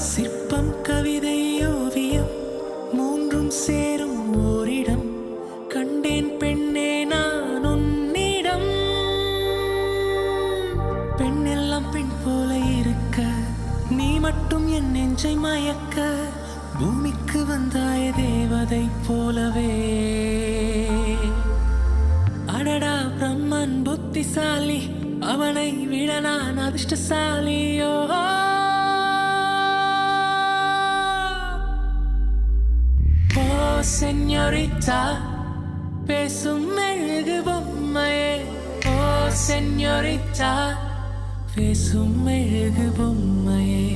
சிற்பம் கவிதை ஓவியம் மூன்றும் சேரும் ஓரிடம் கண்டேன் பெண்ணே நான் உன்னிடம். பெண்ணெல்லாம் பெண் போல இருக்க நீ மட்டும் என் நெஞ்சை மயக்க பூமிக்கு வந்தாய தேவதை போலவே. அடடா பிரம்மன் புத்திசாலி அவனை விட நான் அதிர்ஷ்டசாலியோ. ஓ செஞோரிட்டா பேசும் மெழுகு பொம்மையே. ஓ செஞோரிட்டா பேசும் மெழுகு பொம்மையே.